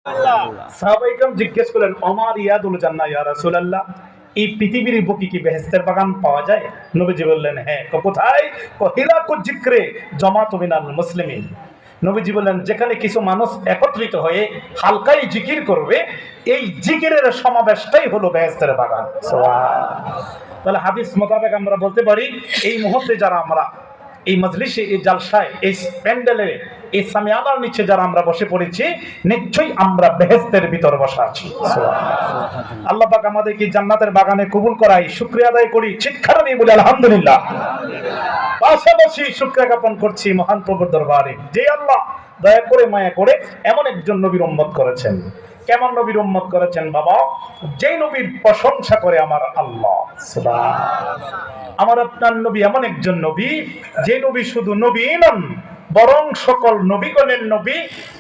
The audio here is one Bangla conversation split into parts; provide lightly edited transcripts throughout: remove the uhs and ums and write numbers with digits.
সাহাবায়ে কেরাম জিজ্ঞেস করলেন, ওমর ইয়াদুল জান্নাহ ইয়া রাসূলুল্লাহ, এই পৃথিবীর বুকে কি বেহেশতের বাগান পাওয়া যায়? নবীজি বললেন, হ্যাঁ। কোথায়? হিলাকু যিকরে জামাতু মিনাল মুসলিমিন। নবীজি বললেন, যেখানে কিছু মানুষ একত্রিত হয়ে হালকাই জিকির করবে, এই জিকিরের সমাবেশটাই হলো বেহেশতের বাগান। সুবহানাল্লাহ। তাহলে হাদিস মোতাবেক আমরা বলতে পারি, এই মুহূর্তে যারা আমরা এই মজলিসে, এই জালসায়, এই প্যান্ডেলে, এই সামিয়ানার নিচে যারা আমরা বসে পড়েছি, নিশ্চয়ই আমরা বেহেশতের ভিতর বসা আছি। আল্লাহ পাক আমাদেরকে জান্নাতের বাগানে কবুল করাই শুকরিয়া আদায় করি, চিৎকার দিয়ে বলি আলহামদুলিল্লাহ। পাশাপাশি শুকরিয়া জ্ঞাপন করছি মহান প্রভুর দরবারে, যে আল্লাহ দয়া করে মায়া করে এমন একজন নবীর উম্মত করেছেন। কেমন নবীর উম্মত করেছেন বাবা? যে নবীর প্রশংসা করে আমার আল্লাহ। সুবহানাল্লাহ। আমার আপনার নবী এমন একজন নবী, যে নবী শুধু নবী নন, বরং সকল নবীগণের নবী,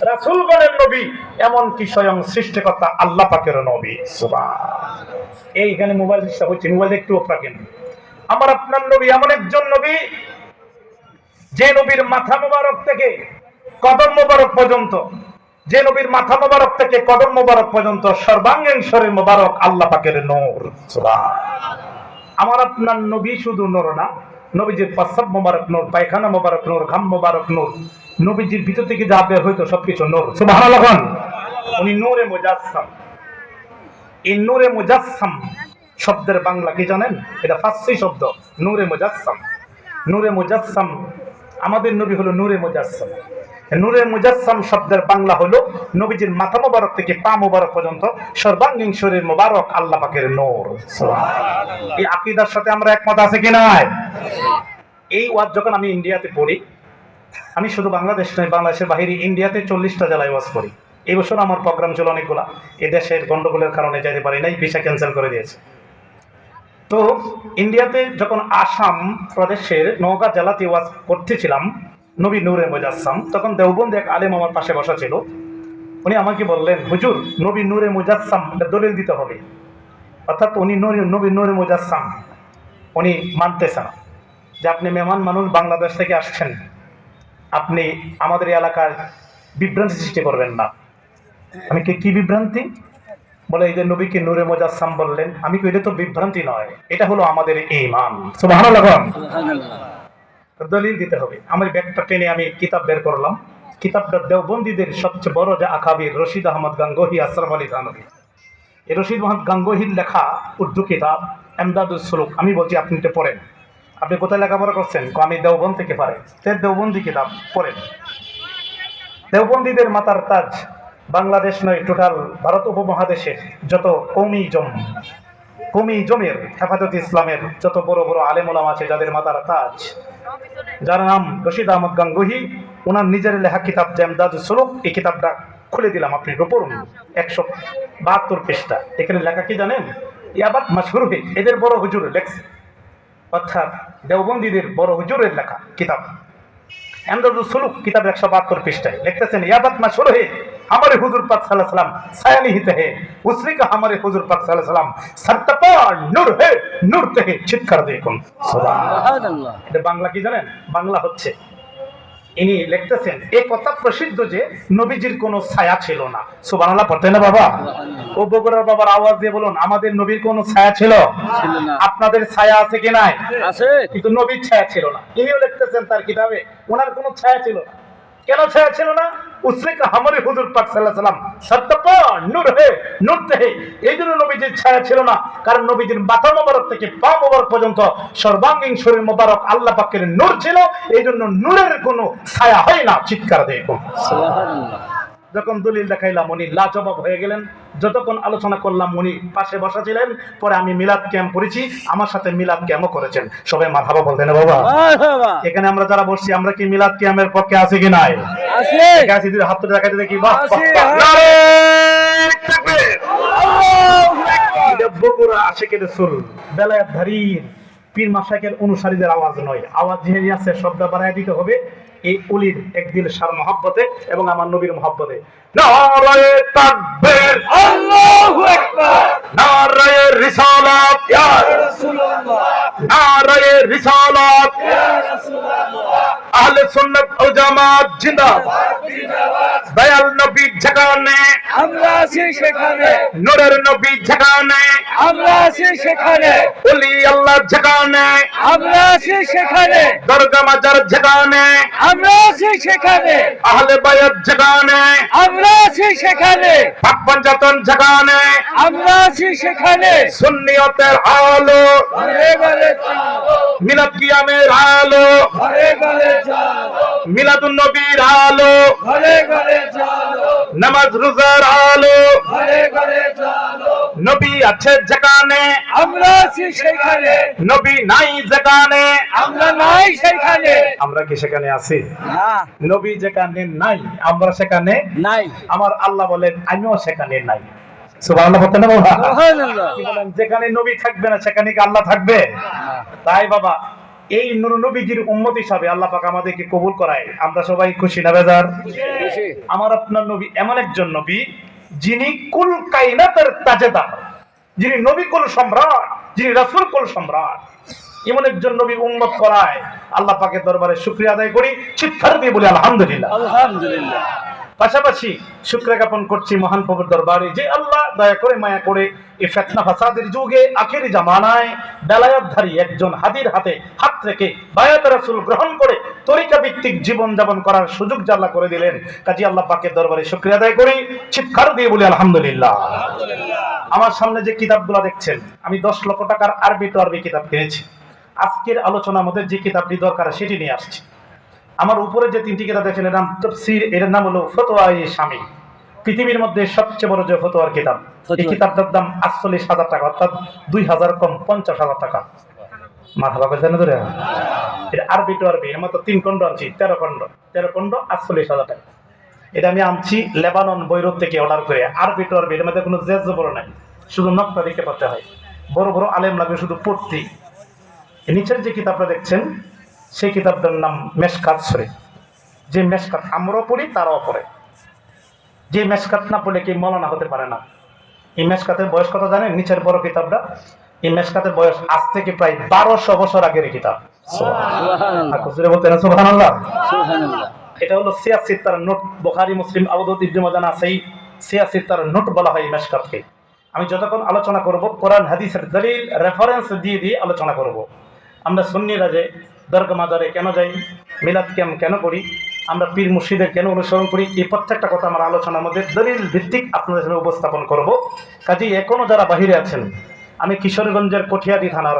রাসূলগণের নবী, এমনকি স্বয়ং সৃষ্টিকর্তা আল্লাহ পাকের নবী। সুবহানাল্লাহ। এইখানে মোবাইল ডিস্টার্ব হচ্ছে, মোবাইল একটু অফ রাখেন। আমার আপনার নবী এমন একজন নবী, যে নবীর মাথা মোবারক থেকে কদম মোবারক পর্যন্ত, যে নবীর মাথা মোবারক থেকে কদম মোবারক পর্যন্ত সর্বাঙ্গীন শরীর মোবারক আল্লাহ পাকের নূর। সুবহানাল্লাহ। আমার আপনার নবী শুধু নূর না, নবীজির প্রস্রাব মোবারক নূর, পায়খানা মোবারক নূর, ঘাম মোবারক নূর, নবীজির ভিতর থেকে যা বের হইতো সবকিছু নূর। সুবহানাল্লাহ। উনি নূরে মুজাসসাম। এই নূরে মুজাসসাম শব্দের বাংলা কি জানেন? এটা ফার্সি শব্দ, নূরে মুজাসসাম। নূরে মুজাসসাম, আমাদের নবী হলো নূরে মুজাসসাম। নূরে মুজাসসাম শব্দের বাংলা হলো নবীজির মাথা মোবারক থেকে পা মোবারক পর্যন্ত সর্বাঙ্গীন শরীর মোবারক আল্লাহ পাকের নূর। সুবহানাল্লাহ। এই আকীদার সাথে আমরা একমত আছে কি নাই? এই ওয়াজ যখন আমি ইন্ডিয়াতে পড়ি, আমি শুধু বাংলাদেশ নয়, বাংলাদেশের বাইরে ইন্ডিয়াতে 40টা জেলায় ওয়াজ করি। এই বছর আমার প্রোগ্রাম ছিল অনেকগুলা, এই দেশের গন্ডগোলের কারণে যেতে পারি নাই, ভিসা ক্যান্সেল করে দিয়েছে। তো ইন্ডিয়াতে যখন আসাম প্রদেশের নওগাঁ জেলাতে ওয়াজ করতেছিলাম, নবী নূরে মুজাসসাম, তখন দেওবন্দি এক আলেম আমার পাশে বসা ছিল। উনি আমাকে বললেন, হুজুর নবী নূরে মুজাসসাম দলিল দিতে হবে। অর্থাৎ উনি নবী নূরে মুজাসসাম উনি মানতেছে না, যে আপনি মেহমান মানুষ বাংলাদেশ থেকে আসছেন, আপনি আমাদের এলাকার বিভ্রান্তি সৃষ্টি করবেন না। আমি কি বিভ্রান্তি? বলে, এই যে নবীকে নূরে মুজাসসাম বললেন। আমি কি, এটা তো বিভ্রান্তি নয়, এটা হলো আমাদের ঈমান। সুবহানাল্লাহ। দলিল দিতে হবে। আমার ব্যাগটা টেনে আমি কিতাব বের করলাম। কিতাবটা দেওবন্দীদের সবচেয়ে বড় যে আকাবির রশিদ আহমদ গাঙ্গোহী আশরাফ আলী থানভী, এই রশিদ আহমদ গাঙ্গোহীর লেখা উর্দু কিতাব এমদাদুস সুলুক। আমি বলছি আপনি এটা পড়েন। আপনি কোথায় লেখাপড়া করছেন? আমি দেওবন্দ থেকে পারেন, দেওবন্দি কিতাব পড়েন। দেওবন্দীদের মাতার তাজ বাংলাদেশ নয়, টোটাল ভারত উপমহাদেশের যত কওমি-জমের হেফাজত ইসলামের যত বড় বড় আলেম ওলামা আছে, যাদের মাতার তাজ, যার নাম রশিদ আহমদ গাঙ্গোহী, ওনার নিজের লেখা কিতাব এমদাদুস সুলুক। এই কিতাবটা খুলে দিলাম, আপনি পড়ুন। 172 পৃষ্ঠা। এখানে লেখা কি জানেন? ইয়াবাত মাশহুরহে, এদের বড় হুজুর লেখছে, অর্থাৎ দেওবন্দীদের বড় হুজুরের লেখা কিতাব এমদাদুস সুলুক, কিতাব 172 পৃষ্ঠায় লিখতেছেন, ইয়াবাত মাশহুরহে हमारे हुजूर पाक सल्लल्लाहु अलैहि वसल्लम सायानिहित है, उसी का हमारे हुजूर पाक सल्लल्लाहु अलैहि वसल्लम सरतपा नूर है, नूर ते है, চিৎকার দেখুন সুবহানাল্লাহ। এটা বাংলা কি জানেন? বাংলা হচ্ছে, ইনি লিখতেছেন, এই কথা প্রসিদ্ধ যে নবীজির কোনো ছায়া ছিল না। সুবহানাল্লাহ পড়তে না বাবা? ও বগুড়ার বাবার আওয়াজ দিয়ে বলুন, আমাদের নবীর কোনো ছায়া ছিল না। আপনাদের ছায়া আছে কি নাই? আছে, কিন্তু নবীর ছায়া ছিল না। ইনিও লিখতেছেন তার কিতাবে, ওনার কোনো ছায়া ছিল না। কেন ছায়া ছিল না? उसने कहा हमारे हुजूर पाक सल्लल्लाहु अलैहि वसल्लम सत्तपा नूर है, नूर ते है। এই জন্য নবীজির ছায়া ছিল না, কারণ নবীজির মাথা মোবারক থেকে পা মোবারক পর্যন্ত সর্বাঙ্গীন শরীর মোবারক আল্লাহ পাকের নূর ছিল। এই জন্য নূরের কোনো ছায়া হয় না। চিৎকার দেখুন সুবহানাল্লাহ। যখন দলিল দেখাইলাম, উনি লাজবাব হয়ে গেলেন। যতক্ষণ আলোচনা করলাম উনি পাশে বসা ছিলেন। পরে আমি মিলাদ ক্যাম্প করেছি, আমার সাথে মিলাদ ক্যাম্পও করেছেন। সবাই মারহাবা বলতেন বাবা। এখানে আমরা যারা বসছি, আমরা কি মিলাদ ক্যাম্পের পক্ষে আছি কি নাই? আছি। গাছি দুই হাত তুলে দেখাইতে দেখি, বাহ নারে তাকবীর, আল্লাহু আকবার। এটা বগুড়া আশিকের রাসূল বেলায়েতধারীর পীর মাশায়েখের অনুসারীদের আওয়াজ নয়। আওয়াজ যেই আছে শব্দ বাড়ায় দিতে হবে এই উলির একদিল সার মহব্বতে এবং আমার নবীর মহব্বতে। নারায়ে তাকবীর, আল্লাহু আকবার। নারায়ে রিসালাত, ইয়া রাসূলুল্লাহ। নারায়ে রিসালাত, ইয়া রাসূলুল্লাহ। আহলে সুন্নাত ওয়াল জামাত জিন্দাবাদ। দয়াল নবী যেখানে আমরা আছি সেখানে, নূরের নবী যেখানে আমরা আছি সেখানে, ওলি আল্লাহ যেখানে আমরা আছি সেখানে, দরগা মাজার যেখানে আমরা আছি সেখানে, আহলে বায়াত যেখানে আমরা আছি সেখানে, পাক পাঞ্জাতন যেখানে আমরা আছি সেখানে। সুন্নিয়তের আলো ঘরে ঘরে চলো, মিলাদ কিয়ামের আলো ঘরে ঘরে চলো, মিলাদুন নবীর আলো ঘরে ঘরে চলো, নামাজ রোজার আলো ঘরে ঘরে চলো। নবী আছে যেখানে আমরা আছি সেখানে, নবী নাই যেখানে আমরা নাই সেখানে। আমরা কি সেখানে আছি? না, নবী যেখানে নাই আমরা সেখানে নাই। আমার আল্লাহ বলেন আমিও সেখানে নাই। সুবহানাল্লাহ বলতে না বাবা? সুবহানাল্লাহ। কি বলেন, যেখানে নবী থাকবে না সেখানে কি আল্লাহ থাকবে? তাই বাবা এই নূর নবীজির উম্মত হিসাবে আল্লাহ পাক আমাদেরকে কবুল করায়। আমরা সবাই খুশি না বেজার? খুশি। আমার আপনার নবী এমন একজন নবী যিনি কুল কায়নাতের তাজেদার, যিনি নবী কুল সম্রাট, যিনি রাসূল কুল সম্রাট, এমন একজন নবী উম্মত করায় আল্লাহ পাকের দরবারে শুকরিয়া আদায় করি, চিৎকার দিয়ে বলি আলহামদুলিল্লাহ। আলহামদুলিল্লাহ। পাশাপাশি শুকরিয়া জ্ঞাপন করছি মহান প্রভুর দরবারে যে আল্লাহ দয়া করে মায়া করে এই ফিতনা ফাসাদের যুগে আখিরি জামানায় বেলায়াতধারী একজন হাদির হাতে হাত রেখে বায়াত রাসূল গ্রহণ করে তরিকা ভিত্তিক জীবন যাপন করার সুযোগ আল্লাহ করে দিলেন। কাজী আল্লাহ পাকের দরবারে শুকরিয়া আদায় করি, চিৎকার দিয়ে বলি আলহামদুলিল্লাহ। আমার সামনে যে কিতাবগুলো দেখছেন, আমি 10 লক্ষ টাকার আরবি টু আরবি কিতাব কিনেছি। আজকের আলোচনার মধ্যে যে কিতাবটি দরকার সেটি নিয়ে আসছি। আমার উপরে যে 3টি কিতাব দেখেন এর নাম তাফসীর, এর নাম হলো ফতোয়া-ই শামী। পৃথিবীর মধ্যে সবচেয়ে বড় যে ফতোয়ার কিতাব, এই কিতাবটার দাম 48,000 টাকা, অর্থাৎ 2,000 কম 50,000 টাকা। মাথা বাবা জানে ধরে এটা আরবি টু আরবি, এর মতো 3 খণ্ড আনছি, 13 খণ্ড 48,000 টাকা। এটা আমি আনছি লেবানন বৈরুত থেকে অর্ডার করে। আরবি টু আরবি, এর মধ্যে কোনো জেজ জবর নাই, শুধু নকশা দেখতে পড়তে হয়। বড় বড় আলেম লাগবে শুধু পড়তে। নিচের যে কিতাবটা দেখছেন সেই কিতাবটার নাম মেশকাত শরীফ। যে মেশকাত আমরাও পড়ি তারাও পড়ে, যে মেশকাত না পড়লে কি মৌলানা হতে পারে না। এই মেশকাতের বয়স কত জানেন? নিচের বড় কিতাবটা, এই মেশকাতের বয়স আজ থেকে প্রায় 1200 বছর আগের কিতাব। সুবহানাল্লাহ বলতে না সুবহানাল্লাহ। সুবহানাল্লাহ। এটা হলো সিয়াসিত্তার নোট, বুখারী মুসলিম আবু দাউদ ইবনে মাজাহ সেই সিয়াসিত্তার নোট বলা হয় মেশকাতকে। আমি যতক্ষণ আলোচনা করব কোরআন হাদিসের দলিল রেফারেন্স দিয়ে দিয়ে আলোচনা করব। আমরা সুন্নিরা যে দরগা মাজারে কেন যাই, মিলাদ ক্যাম্প কেন করি, আমরা পীর মুর্শিদের কেন অনুসরণ করি, এই প্রত্যেকটা কথা আমার আলোচনার মধ্যে দলিল ভিত্তিক আপনাদের সামনে উপস্থাপন করব। কাজেই এখনো যারা বাহিরে আছেন, আমি কিশোরগঞ্জের কঠিয়াদি থানার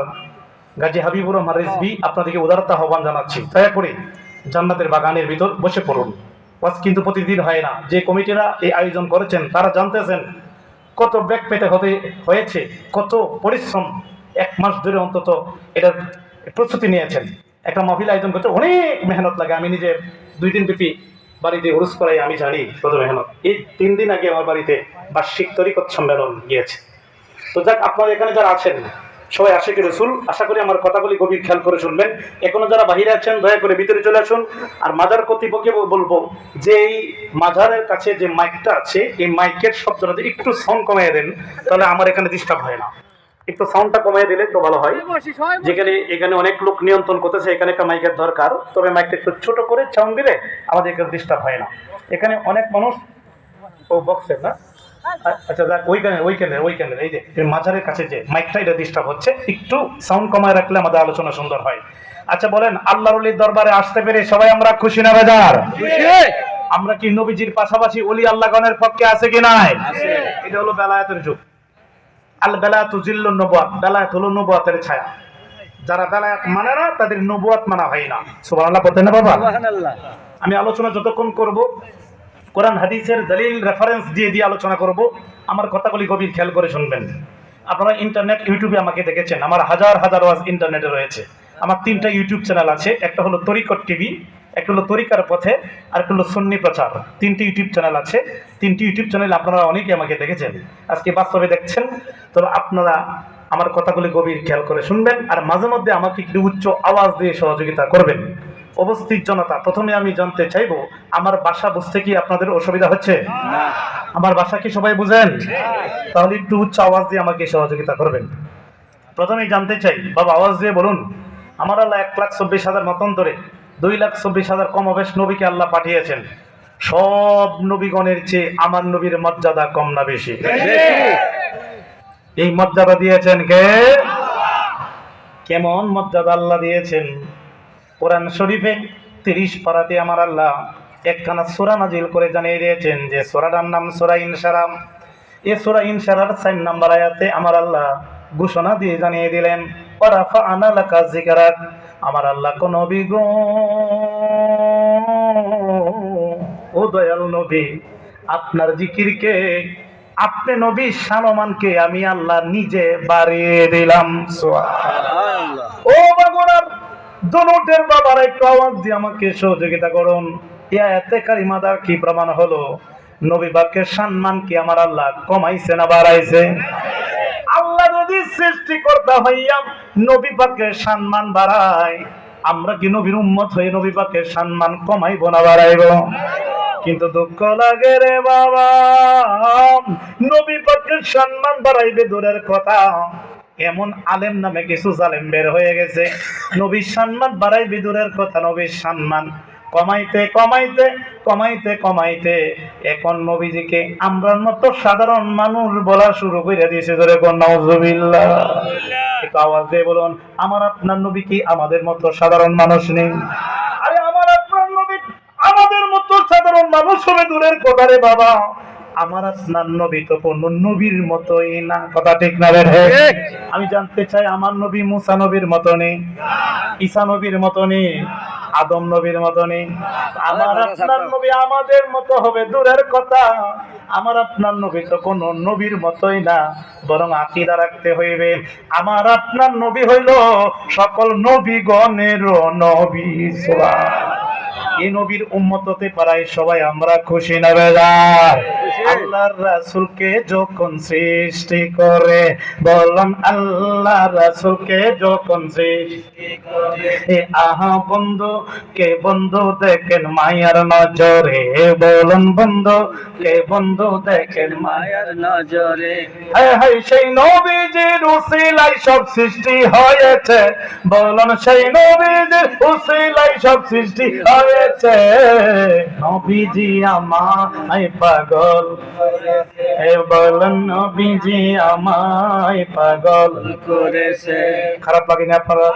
গাজী হাবিবুর রহমান রিজভী আপনাদেরকে উদারতা আহ্বান জানাচ্ছি, দয়া করে জান্নাতের বাগানের ভিতর বসে পড়ুন। ওয়াজ কিন্তু প্রতিদিন হয় না। যে কমিটিরা এই আয়োজন করেছেন তারা জানতেছেন কত ব্যাগ পেতে হয়েছে, কত পরিশ্রম, 1 মাস ধরে অন্তত এটার প্রস্তুতি নিয়েছেন। একটা মাহফিল আয়োজন করতে অনেক মেহনত লাগে। আমি নিজে 2 দিন ব্যাপী বাড়িতে উরুস করাই, আমি জানি কত মেহনত। এই 3 দিন আগে আমার বাড়িতে বার্ষিক তরিকত সম্মেলন গিয়েছে। তো যাক, আপনারা এখানে যারা আছেন সবাই আশিক রাসূল, আশা করি আমার কথাগুলি গভীর খেয়াল করে শুনবেন। এখনো যারা বাহিরে আছেন দয়া করে ভিতরে চলে আসুন। আর মাজার কর্তৃপক্ষকে বলবো যে এই মাজারের কাছে যে মাইকটা আছে, এই মাইকের শব্দটা একটু সাউন্ড কমিয়ে দেন, তাহলে আমার এখানে ডিস্টার্ব হয় না। একটু সাউন্ডটা কমিয়ে দিলে তো ভালো হয়। যেখানে এখানে অনেক লোক নিয়ন্ত্রণ করতেছে, এখানে একটা মাইকের দরকার, তবে মাইকটা একটু ছোট করে সাউন্ড দিলে আমাদের এখানে ডিস্টার্ব হয় না। এখানে অনেক মানুষ ও বক্সের না, আচ্ছা দেখ ওইখানে এই যে মাঝারের কাছে যে মাইকটা, এটা ডিস্টার্ব হচ্ছে, একটু সাউন্ড কমায় রাখলে আমাদের আলোচনা সুন্দর হয়। আচ্ছা বলেন, আল্লাহর ওলির দরবারে আসতে পেরে সবাই আমরা খুশি না বেজার? আমরা কি নবীজির পাশাপাশি ওলি আল্লাহগণের পক্ষে আছে কি নাই? এটা হলো বেলায়েতের যুগ। আল বেলায়েতু জিল্লুন নবুয়াত, বেলায়েত হলো নবুয়াতের ছায়া। যারা বেলায়েত মানে না তাদের নবুয়াত মানা হয় না। সুবহানাল্লাহ বলতেন না বাবা? সুবহানাল্লাহ। আমি আলোচনা যতক্ষণ করব কোরআন হাদিসের দলিল রেফারেন্স দিয়ে দিয়ে আলোচনা করব। আমার কথাগুলি গভীর খেয়াল করে শুনবেন। আপনারা ইন্টারনেট ইউটিউবে আমাকে দেখেছেন, আমার হাজার হাজার ওয়াজ ইন্টারনেটে রয়েছে। আমার 3টা ইউটিউব চ্যানেল আছে, একটা হলো তরিকত টিভি, একটা হলো তরিকার পথে, আর একটা হলো সুন্নি প্রচার। 3টি ইউটিউব চ্যানেল আছে। 3টি ইউটিউব চ্যানেল আপনারা অনেকে আমাকে দেখেছেন, আজকে বাস্তবে দেখছেন। তো আপনারা আমার কথাগুলি গভীর খেয়াল করে শুনবেন, আর মাঝে মধ্যে আমাকে একটু উচ্চ আওয়াজ দিয়ে সহযোগিতা করবেন। উপস্থিত জনতা, প্রথমে আমি জানতে চাইবো আমার ভাষা বুঝতে কি আপনাদের অসুবিধা হচ্ছে? আমার ভাষা কি সবাই বুঝেন? তাহলে একটু উচ্চ আওয়াজ দিয়ে আমাকে সহযোগিতা করবেন। প্রথমেই জানতে চাই, বাবা আওয়াজ দিয়ে বলুন, আমার আল্লাহ 1,24,000 মতান্তরে 2,24,000 কমবেশ নবীকে আল্লাহ পাঠিয়েছেন। সব নবীগণের চেয়ে আমার নবীর মর্যাদা কম না বেশি? এই মর্যাদা দিয়েছেন কে? কেমন মর্যাদা আল্লাহ দিয়েছেন? কোরআন শরীফে 30 পারাতে আমার আল্লাহ একখানা সূরা নাজিল করে জানিয়ে দিয়েছেন যে সূরাটার নাম সূরা ইনশিরাহ। এই সূরা ইনশিরাহর 4 নম্বর আয়াতে আমার আল্লাহ ঘোষণা দিয়ে জানিয়ে দিলেন ওয়ারাফা'না লাকা যিকরাক। আমার আল্লাহ কোন নবী গো, ও দয়াল নবী, আপনার জিকিরকে, আপনি নবী শানমানকে আমি আল্লাহ নিজে বাড়িয়ে দিলাম। সুবহানাল্লাহ। ও বাগুনার দনুটের বাবার একটু আওয়াজ দিয়ে আমাকে সহযোগিতা করুন। এই আয়াতে কারিমাদার কি প্রমাণ হলো? নবী পাকের সম্মান কি আমার আল্লাহ কমাইছে না বাড়াইছে? আল্লাহ যদি সৃষ্টিকর্তা হইয়া নবী পাকের সম্মান বাড়ায়, আমরা কি নবীর উম্মত হয়ে নবী পাকের সম্মান কমাইব না বাড়াইব? কিন্তু দুঃখ লাগে রে বাবা, নবী পাকের সম্মান বাড়াইবে দূরের কথা, এমন আলেম নামে কিছু জালেম বের হয়ে গেছে। নবীর সম্মান বাড়াইবে দূরের কথা, নবীর সম্মান কমাইতে কমাইতে কমাইতে কমাইতে এখন নবীজিকে আমরার মতো সাধারণ মানুষ বলা শুরু করে দিয়েছে। ধরে কোন নাউজুবিল্লাহ। একটু আওয়াজ দিয়ে বলুন, আমার আপনার নবী কি আমাদের মতো সাধারণ মানুষ নেই? আরে আমার আপনার নবী আমাদের মতো সাধারণ মানুষ হবে দূরের কথা রে বাবা, আমার আপনার নবী তো কোন নবীর মতোই না। কথা ঠিক না রে? আমি জানতে চাই, আমার নবী মুসা নবীর মতো নেই, ঈসা নবীর মতো নেই, আদম নবীর মতো নেই। আমার আপনার নবী আমাদের মতো হবে দূরের কথা, আমার আপনার নবী তো কোন নবীর মতোই না, বরং আকীদা রাখতে হইবে আমার আপনার নবী হইল সকল নবীগণের নবী। সুবহানাল্লাহ। এই নবীর উম্মত হতে পারায় সবাই আমরা খুশি না বেজার? আল্লাহর রাসূলকে যখন সৃষ্টি করে, বলুন আল্লাহর রাসূলকে যখন সৃষ্টি করে, এ আহা বন্ধু কে বন্ধু দেখেন মায়ার নজরে, বলুন বন্ধু কে বন্ধু দেখেন মায়ার নজরে। হায় হায় সেই নবীজির উসিলায় সব সৃষ্টি হয়েছে, বলুন সেই নবীজির উসিলায় সব সৃষ্টি হয়েছে। নবীজি আমায় পাগল, এ বলুন নবীজি আমায় পাগল করেছে। খারাপ লাগে না আপনারা?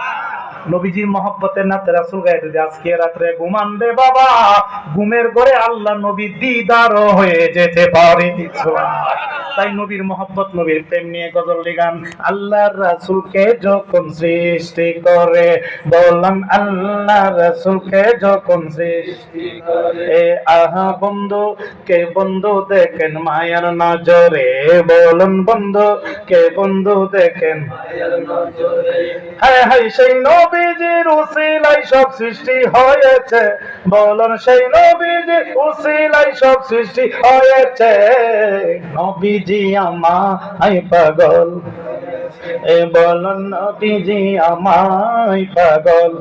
নবীজির মহব্বতের নাতে রাসূল গায়ে যদি আজকে রাত্রে ঘুমানবে বাবা, ঘুমের ঘরে আল্লাহ নবী দিদার হয়ে যেতে পারে। তাই নবীর মহব্বত, নবীর প্রেম নিয়ে গজল লিগান। আল্লাহর রাসূলকে যখন সৃষ্টি করে, বললাম আল্লাহর রাসূলকে যখন সৃষ্টি করে, এ আহা বন্ধু কে বন্ধু দেখেন মায়ার নজরে, বলুন বন্ধু কে বন্ধু দেখেন মায়ার নজরে। হায় হায় সেই নবীজির উসিলায় সব সৃষ্টি হয়েছে, বলুন সেই নবীজির উসিলায় সব সৃষ্টি হয়েছে। নবীজি আমায় পাগল, এ বলুন নবীজি আমায় পাগল,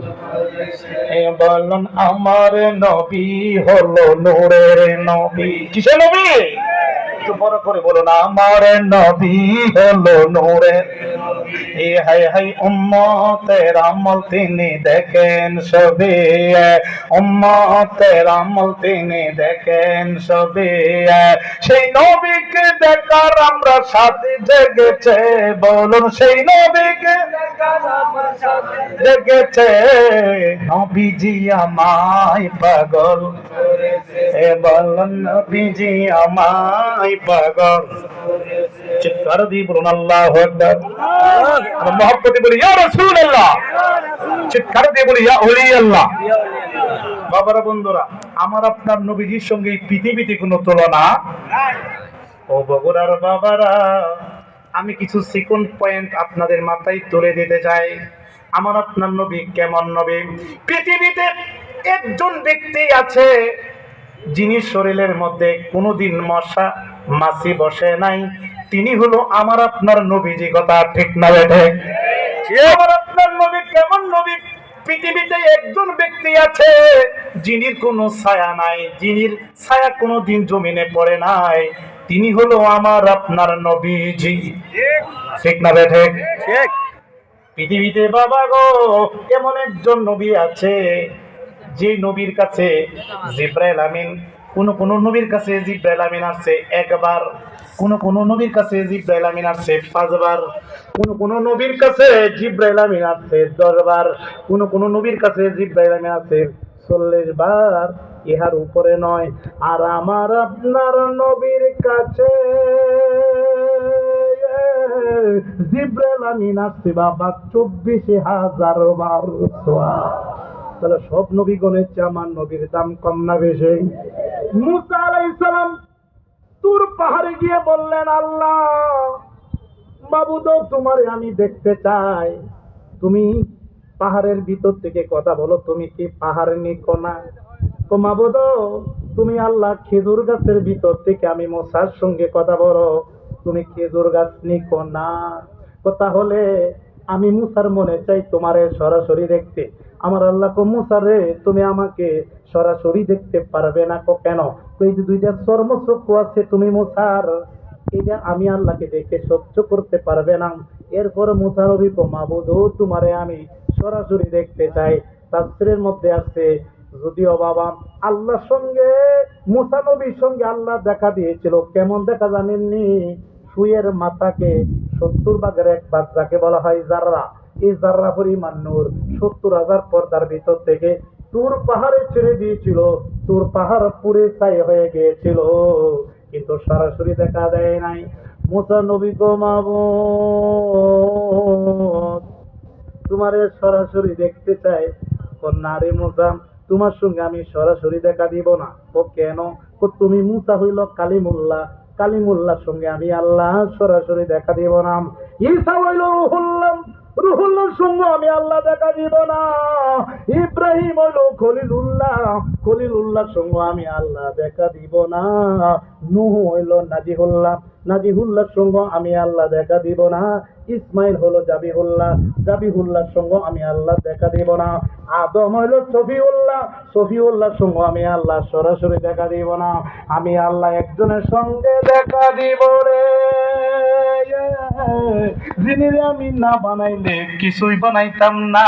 এ বলুন আমার নবী হলো নূরের নবী। কিসের নবী? একটু বড় করে বলুন, আমার নবী হলো নূরের। এ হায় হায় উম্মতের আমল তিনি দেখেন সবে, উম্মতের আমল তিনি দেখেন সবে। সেই নবীকে দেখার আমরা সাথে জেগেছে, বলুন সেই নবীকে দেখার আমরা সাথে জেগেছে। নবীজি আমায় পাগল করেছে, এ বলুন নবীজি আমায় পাগল। চিৎকার দিয়ে বলুন আল্লাহু আকবার। মহব্বতে বলি ইয়া রাসূলুল্লাহ, চিৎকার দিয়ে বলি ইয়া ওলি আল্লাহ। বাবারা বন্ধুরা, আমার আপনার নবীজির সঙ্গে এই পৃথিবীতে কোনো তুলনা নাই। ও বগুড়ার বাবারা, আমি কিছু সেকেন্ড পয়েন্ট আপনাদের মাথায় তুলে দিতে চাই। আমার আপনার নবী কেমন নবী? পৃথিবীতে একজন ব্যক্তি আছে যিনি শরীরের মধ্যে কোনোদিন মশা মাছি বসে নাই, তিনি হলো আমার আপনার নবীজি। কথা ঠিক না বেঠে? আমার আপনার নবী কেমন নবী? পৃথিবীতে একজন ব্যক্তি আছে যিনির কোনো ছায়া নাই, যিনির ছায়া কোনোদিন জমিনে পড়ে নাই, তিনি হলো আমার আপনার নবীজি। ঠিক না বেঠে? ঠিক। পৃথিবীতে বাবা গো এমন একজন নবী আছে যে নবীর কাছে জিব্রাইল আমিন, কোন নবীর কাছে জিব্রাইল আমিন আসছে একবার, কোন নবীর কাছে জিব্রাইল আমিন আসছে 5 বার, কোন নবীর কাছে জিব্রাইল আমিন আসছে 10 বার, কোন নবীর কাছে জিব্রাইল আমিন আসছে 40 বার, ইহার উপরে নয়। আর আমার আপনার নবীর কাছে জিব্রাইল আমিন আসছে বাবা 24,000 বার। তাহলে সব নবীগণের চেয়ে আমার নবীর দাম কম না বেশি? মুসা আলাইহিস সালাম তুর পাহাড়ে গিয়ে বললেন, আল্লাহ মাবুদ, তোমারে আমি দেখতে চাই, তুমি পাহাড়ের ভিতর থেকে কথা বলো, তুমি কি পাহাড়ে নিকো না? তো মাবুদ, তুমি আল্লাহ খেজুর গাছের ভিতর থেকে আমি মুসার সঙ্গে কথা বলো, তুমি খেজুর গাছ নিকো না? তো তাহলে আমি মুসার মনে চাই তোমারে সরাসরি দেখতে। আমার আল্লাহ কো, মুসা রে, তুমি আমাকে সরাসরি দেখতে পারবে না। কো কেন? এই যে 2টা চর্মচক্ষু আছে তুমি মুসার, এটা আমি আল্লাহকে দেখে সহ্য করতে পারবে না। এরপর মুসা নবী কো, মাবুদ, তোমারে আমি সরাসরি দেখতে চাই। তাফসীরের মধ্যে আছে, যদিও বাবা আল্লাহর সঙ্গে মুসা নবীর সঙ্গে আল্লাহ দেখা দিয়েছিল, কেমন দেখা জানেননি? সুয়ের মাথাকে 70 ভাগের 1 ভাগ, যাকে বলা হয় জাররা, এই জাররা পরিমাণ নূর 70,000 পর্দার ভিতর থেকে তুর পাহাড়ে ছেড়ে দিয়েছিল। তুর পাহাড় পুরে ছাই হয়ে গিয়েছিল, কিন্তু সরাসরি দেখা দেয় নাই। মুসা নবী গো, মাবুদ, তোমারে সরাসরি দেখতে চাই। নারে মুসা, তোমার সঙ্গে আমি সরাসরি দেখা দিব না। ও কেন? ও তুমি মুসা হইল কালিমুল্লাহ, কালিমুল্লাহর সঙ্গে আমি আল্লাহ সরাসরি দেখা দিব না। ঈসা হইল রুহুল্লাহ, রুহুল্লাহর সঙ্গে আমি আল্লাহ দেখা দিব না। ইব্রাহিম হইল খলিলুল্লাহ, খলিলুল্লাহর সঙ্গে আমি আল্লাহ দেখা দিব না। নূহ হইল নাজিহুল্লাহ, নাজিহুল্লাহর সঙ্গে আমি আল্লাহ দেখা দিব না। ইসমাইল হলো জাবিহুল্লাহ, জাবিহুল্লাহর সঙ্গে আমি আল্লাহ দেখা দিব না। আদম হইল সফিউল্লাহ, সফিউল্লাহর সঙ্গে আমি আল্লাহ সরাসরি দেখা দিব না। আমি আল্লাহ একজনের সঙ্গে দেখা দিব রে, যিনি আমি না বানাইলে কিছুই বানাইতাম না,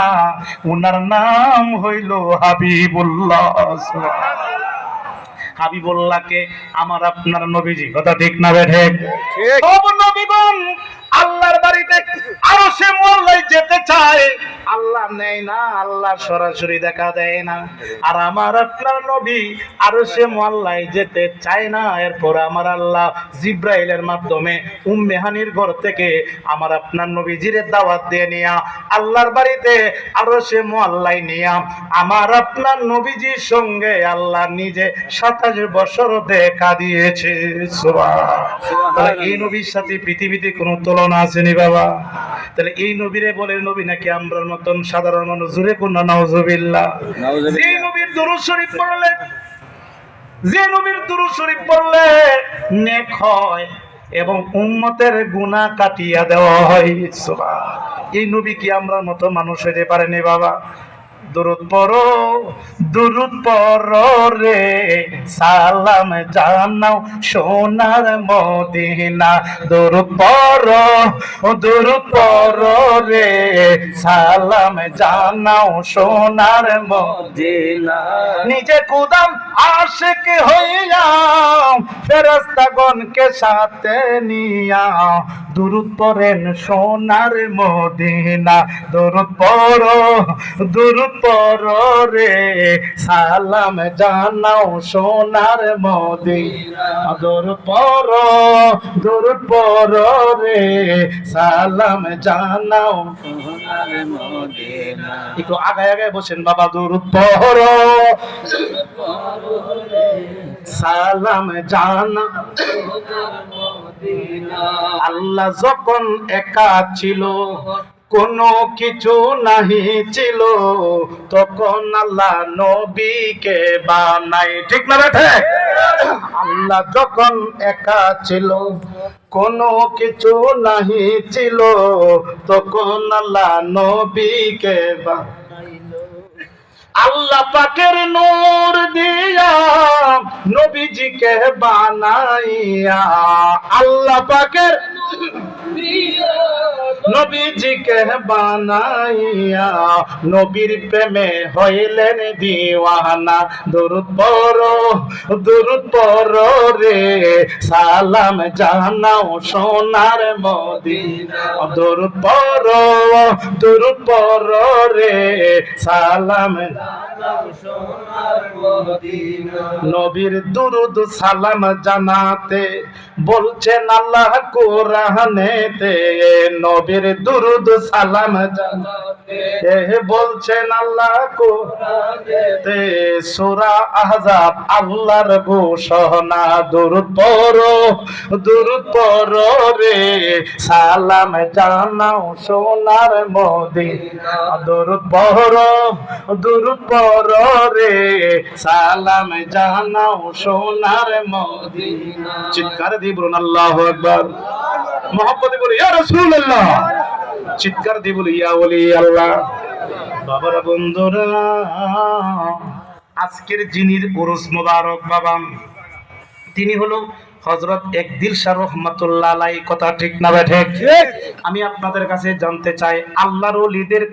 উনার নাম হইল হাবিবুল্লাহ। হাবিবুল্লাহকে আমার আপনার নবীজি, কথা ঠিক না বেঠে? সব নবীগণ আল্লাহর বাড়িতে আরশে মোল্লায় যেতে চায়, আল্লাহ নেয় না, আল্লাহ সরাসরি দেখা দেয় না। আর আমার আপনার নবী আরশে মোল্লায় যেতে চায় না। এরপর আমার আল্লাহ জিব্রাইলের মাধ্যমে উম্মে হানির ঘর থেকে আমার আপনার নবীজিরে দাওয়াত দিয়ে নিয়া আল্লাহর বাড়িতে আরশে মোল্লায় নিয়া আমার আপনার নবীজির সঙ্গে আল্লাহ নিজে 27 বছর দেখা দিয়েছে। সুবহানাল্লাহ। এই নবীর সাথে পৃথিবীতে কোনো তুলনা আসেনি বাবা। তাহলে এই নবীরে বলে নবী নাকি আমরার মতন সাধারণ মানুষ? জোরে কোন নাউজুবিল্লাহ। যে নবীর দুরূদ শরীফ পড়লে, যে নবীর দুরূদ শরীফ পড়লে নেক হয় এবং উম্মতের গুনাহ কাটিয়ে দেওয়া হয়। সুবহানাল্লাহ। এই নবী কি আমরার মতো মানুষ হতে পারেনি বাবা? দুরূদ পড়ো, দুরূদ পড়ো রে, সালাম জানাও সোনার মদিনা। দুরূদ পড়ো, দুরূদ পড়ো রে, সালাম জানাও সোনার মদিনা। নিজে কুদাম আশিক হইয়া ফেরেশতাগণকে সাথে নিয়া দুরূদ পড়েন সোনার মদিনা। দুরূদ পড়ো, দুরূদ পড়ো রে, সালাম জানাও সোনার মদিনা। দুরূদ পড়ো, দুরূদ পড়ো রে, সালাম জানাও সোনার মদিনা। একটু আগায় আগায় বসেন বাবা। দুরূদ পড়ো, সালাম জানা। আল্লাহ যখন একা ছিল, কোনো কিছু নাহি ছিল, তখন আল্লাহ নবীকে বানাই। ঠিক না বেঠে? আল্লাহ যখন একা ছিল, কোনো কিছু নাহি ছিল, তখন আল্লাহ নবীকে বানাইলো। আল্লাহ পাকের নূর দিয়া নবীজিকে বানাইয়া, আল্লাহ পাকের নবীজিকে বানাইয়া নবীর প্রেমে হইলেন দিওয়ানা। দরুদ পড়ো রে সালাম জানাও সোনার মদিনা। দরুদ পড়ো রে সালাম নবীর দুরুদ সালাম জানাতে বলছেন আল্লাহ কোরআনেতে। নবীর দুরুদ সালাম জানাতে বলছেন আল্লাহ কোরআনেতে। সূরা আহজাব আল্লাহর ঘোষণা। দরুদ পড়ো রে সালাম জানাও সোনার মদিনা। দরুদ পড়ো রে সালাম জানাও সোনার মদিনা। চিৎকার দিয়ে বলুন আল্লাহু আকবার। মহব্বতে বলি ইয়া রাসূলুল্লাহ। চিৎকার দিয়ে বলি ইয়া ওলি আল্লাহ। বাবারা বন্ধুরা, আজকের যিনির উরুস মোবারক বাবা, তিনি হলো হযরত একদিল শাহ রহমাতুল্লাহ আলাইহি। কথা ঠিক না ঠিক? আমি আপনাদের কাছে জানতে চাই আল্লাহর ওলিদের